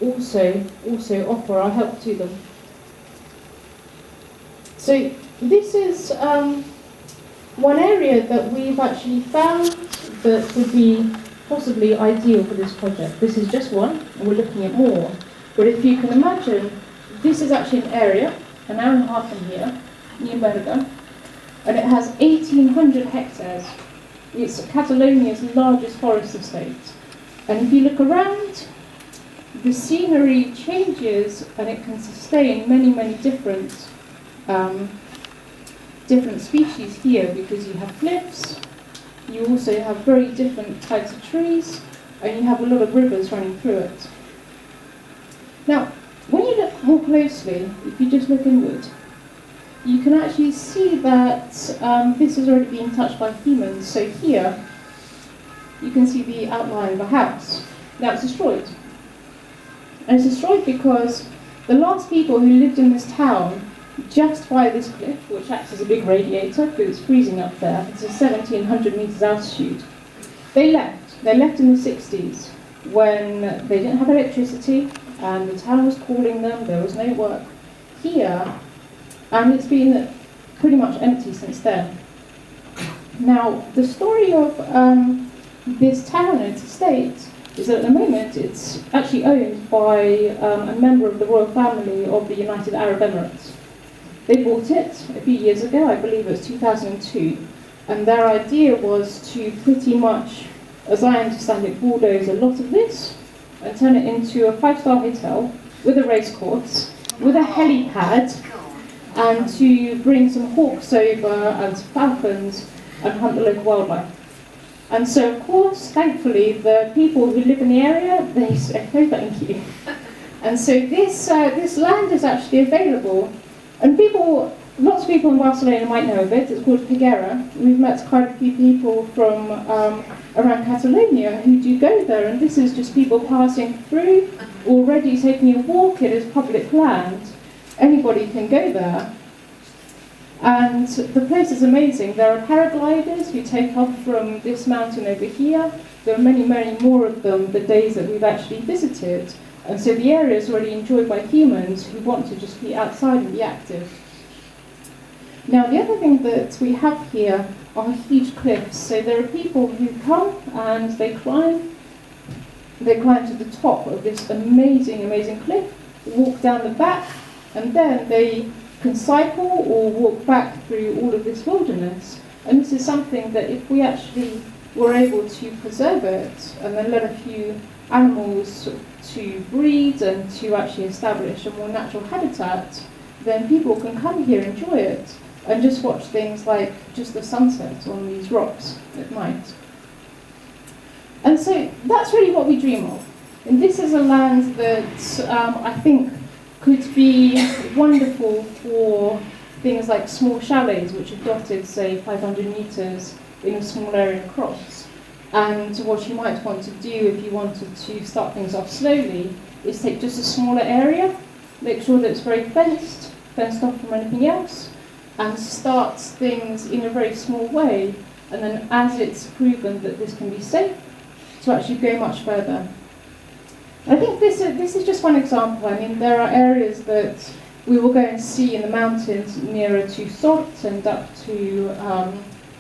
also offer our help to them. So this is one area that we've actually found that would be possibly ideal for this project. This is just one, and we're looking at more. But if you can imagine, this is actually an area, an hour and a half from here, near Berga, and it has 1,800 hectares. It's Catalonia's largest forest estate. And if you look around, the scenery changes and it can sustain many, many different species here, because you have cliffs, you also have very different types of trees, and you have a lot of rivers running through it. Now, when you look more closely, if you just look inward, you can actually see that this has already been touched by humans. So here, you can see the outline of a house. Now it's destroyed. And it's destroyed because the last people who lived in this town, just by this cliff, which acts as a big radiator because it's freezing up there, it's a 1,700 meters altitude, they left. They left in the 60s when they didn't have electricity and the town was calling them, there was no work here, and it's been pretty much empty since then. Now, the story of this town and its estate is that at the moment it's actually owned by a member of the royal family of the United Arab Emirates. They bought it a few years ago, I believe it was 2002, and their idea was to pretty much, as I understand it, bulldoze a lot of this and turn it into a 5-star hotel with a race course, with a helipad, and to bring some hawks over and some falcons and hunt the local wildlife. And so, of course, thankfully, the people who live in the area, they say, no thank you. And so this land is actually available. And lots of people in Barcelona might know of it. It's called Figuera. We've met quite a few people from around Catalonia who do go there. And this is just people passing through, already taking a walk. It is public land. Anybody can go there. And the place is amazing. There are paragliders who take off from this mountain over here. There are many, many more of them the days that we've actually visited. And so the area is already enjoyed by humans who want to just be outside and be active. Now, the other thing that we have here are huge cliffs. So there are people who come and they climb to the top of this amazing, amazing cliff, walk down the back, and then they can cycle or walk back through all of this wilderness. And this is something that if we actually were able to preserve it and then let a few animals to breed and to actually establish a more natural habitat, then people can come here, enjoy it, and just watch things like just the sunset on these rocks at night. And so that's really what we dream of. And this is a land that I think could be wonderful for things like small chalets, which are dotted, say, 500 meters in a small area across. And what you might want to do if you wanted to start things off slowly is take just a smaller area, make sure that it's very fenced off from anything else, and start things in a very small way. And then as it's proven that this can be safe, to actually go much further. I think this is just one example. I mean, there are areas that we will go and see in the mountains nearer to Sort and up to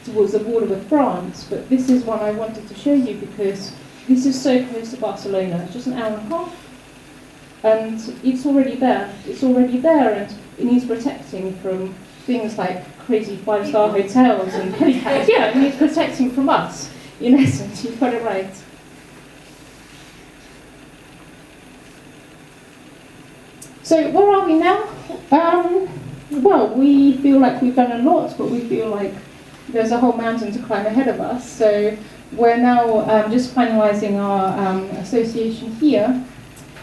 towards the border with France, but this is one I wanted to show you because this is so close to Barcelona. It's just an hour and a half, and it's already there. It's already there, and it needs protecting from things like crazy 5-star hotels and helipads. Yeah, it needs protecting from us. In essence, you've got it right. So where are we now? Well, we feel like we've done a lot, but we feel like there's a whole mountain to climb ahead of us. So we're now just finalising our association here.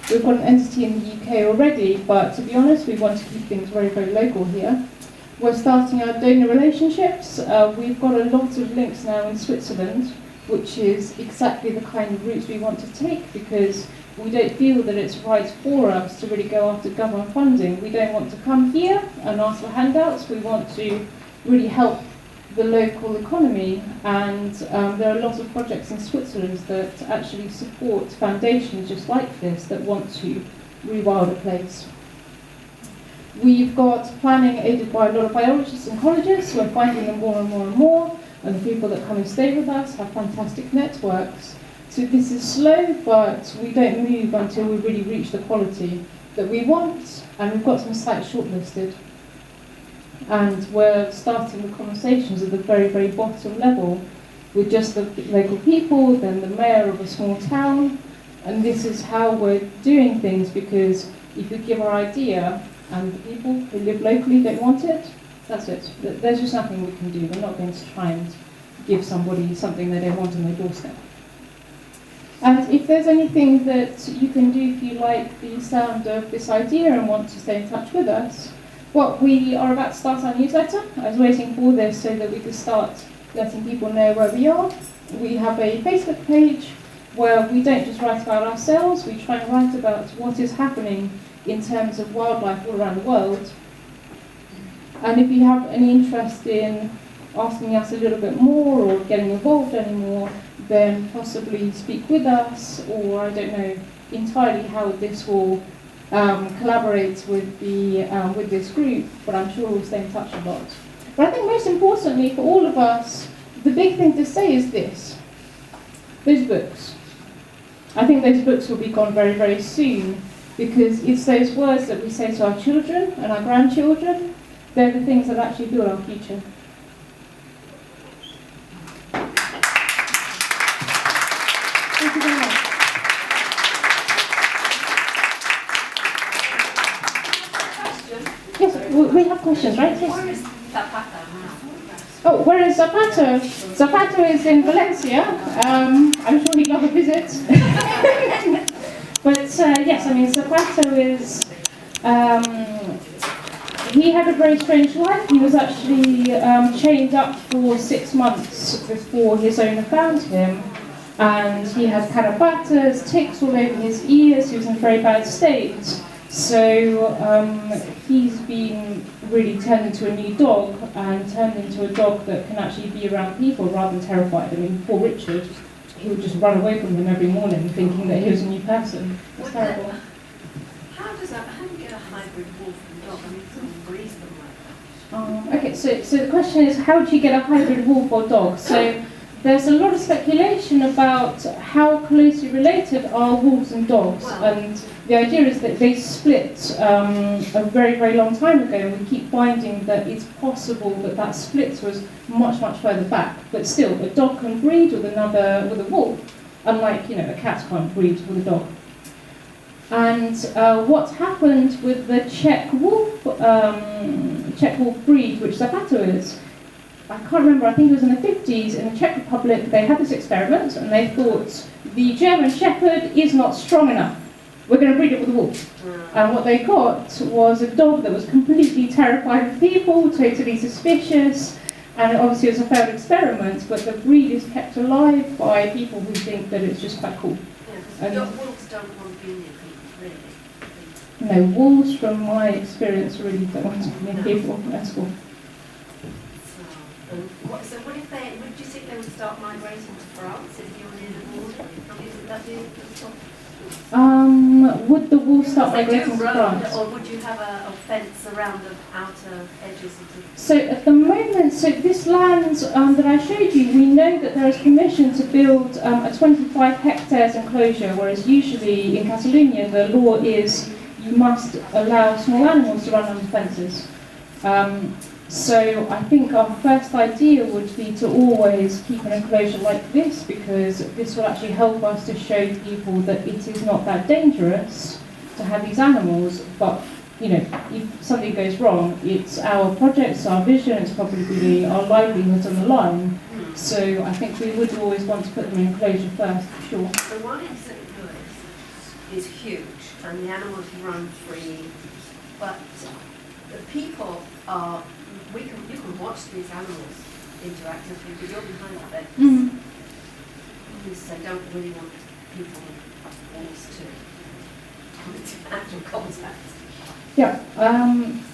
We've got an entity in the UK already, but to be honest, we want to keep things very, very local here. We're starting our donor relationships. We've got a lot of links now in Switzerland, which is exactly the kind of routes we want to take, because we don't feel that it's right for us to really go after government funding. We don't want to come here and ask for handouts. We want to really help the local economy, and there are lots of projects in Switzerland that actually support foundations just like this that want to rewild a place. We've got planning aided by a lot of biologists and ecologists. We're finding them more and more and more, and the people that come and stay with us have fantastic networks. So this is slow, but we don't move until we really reach the quality that we want, and we've got some sites shortlisted. And we're starting the conversations at the very, very bottom level with just the local people, then the mayor of a small town, and this is how we're doing things, because if we give our idea and the people who live locally don't want it, that's it. There's just nothing we can do. We're not going to try and give somebody something they don't want on their doorstep. And if there's anything that you can do if you like the sound of this idea and want to stay in touch with us, well, we are about to start our newsletter. I was waiting for this so that we could start letting people know where we are. We have a Facebook page where we don't just write about ourselves, we try and write about what is happening in terms of wildlife all around the world. And if you have any interest in asking us a little bit more or getting involved anymore, then possibly speak with us, or I don't know entirely how this will collaborate with this group, but I'm sure we'll stay in touch a lot. But I think most importantly for all of us, the big thing to say is this: those books. I think those books will be gone very, very soon, because it's those words that we say to our children and our grandchildren, they're the things that actually build our future. Thank you very much. Yes, we have questions, right? Yes. Where is Zapata now? Oh, where is Zapata? Zapata is in Valencia. I'm sure he'd love a visit. But yes, I mean, Zapata is... he had a very strange life. He was actually chained up for 6 months before his owner found him. And he had carapatas, ticks all over his ears. He was in a very bad state. So he's been really turned into a new dog, and turned into a dog that can actually be around people rather than terrified. I mean, poor Richard, he would just run away from him every morning thinking that he was a new person. It's terrible. How do you get a hybrid wolf and dog? I mean, someone breeds them like that. Okay, so the question is, how do you get a hybrid wolf or dog? So there's a lot of speculation about how closely related are wolves and dogs, and the idea is that they split a very, very long time ago, and we keep finding that it's possible that that split was much, much further back. But still, a dog can breed with a wolf, unlike, you know, a cat can't breed with a dog. And what happened with the Czech wolf breed, which Zapata is, I can't remember, I think it was in the 50s, in the Czech Republic, they had this experiment, and they thought, the German Shepherd is not strong enough. We're going to breed it with a wolf. And what they got was a dog that was completely terrified of people, totally suspicious, and obviously it was a failed experiment, but the breed is kept alive by people who think that it's just quite cool. Yeah, because wolves don't want to be near people, really. No, wolves, from my experience, really don't want to be near people at all. So would you think they would start migrating to France if you were near the border? Would that be would the wolves start migrating to France? Or would you have a fence around the outer edges of the... So at the moment, so this land that I showed you, we know that there is permission to build a 25 hectares enclosure, whereas usually in Catalonia the law is you must allow small animals to run under fences. So I think our first idea would be to always keep an enclosure like this, because this will actually help us to show people that it is not that dangerous to have these animals, but you know, if something goes wrong, it's our project, it's our vision, it's probably our livelihoods on the line. So I think we would always want to put them in enclosure first, for sure. The one in St. Louis is huge, and the animals run free, but the people are... you can watch these animals interactively, but you're behind the fence. So I don't really want people to come into actual contact. Yeah,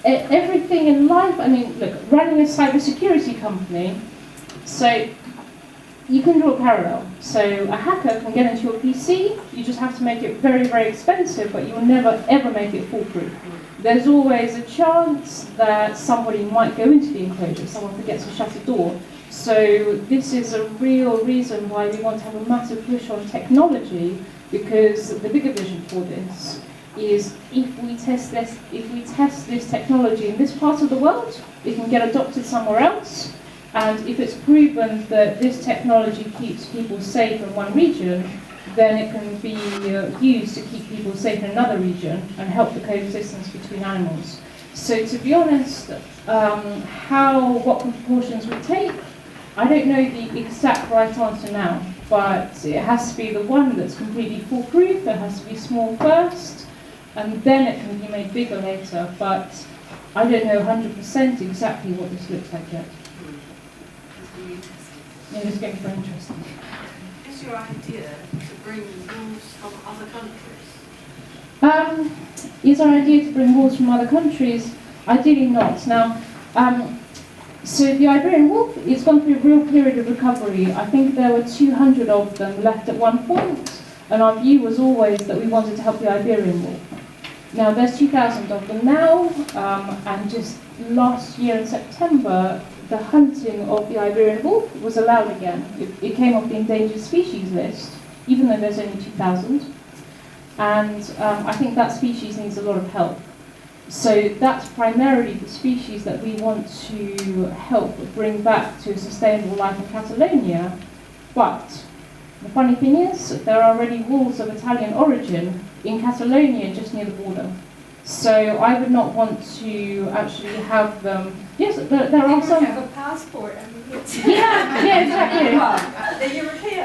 everything in life, I mean, look, running a cybersecurity company, so you can draw a parallel. So a hacker can get into your PC, you just have to make it very, very expensive, but you'll never ever make it foolproof. There's always a chance that somebody might go into the enclosure, someone forgets to shut a door. So this is a real reason why we want to have a massive push on technology, because the bigger vision for this is if we test this technology in this part of the world, it can get adopted somewhere else. And if it's proven that this technology keeps people safe in one region, then it can be used to keep people safe in another region and help the coexistence between animals. So to be honest, what proportions we take, I don't know the exact right answer now, but it has to be the one that's completely foolproof, it has to be small first, and then it can be made bigger later, but I don't know 100% exactly what this looks like yet. Yeah, it's getting very interesting. Is your idea to bring rules from other countries? Is our idea to bring wolves from other countries? Ideally not. Now, so the Iberian wolf, it's gone through a real period of recovery. I think there were 200 of them left at one point, and our view was always that we wanted to help the Iberian wolf. Now, there's 2,000 of them now, and just last year in September, the hunting of the Iberian wolf was allowed again. It came off the endangered species list, even though there's only 2,000. And I think that species needs a lot of help. So that's primarily the species that we want to help bring back to a sustainable life in Catalonia. But the funny thing is, there are already wolves of Italian origin in Catalonia, just near the border. So I would not want to actually have them. Yes, there are some. Have a passport and Yeah, exactly. the European.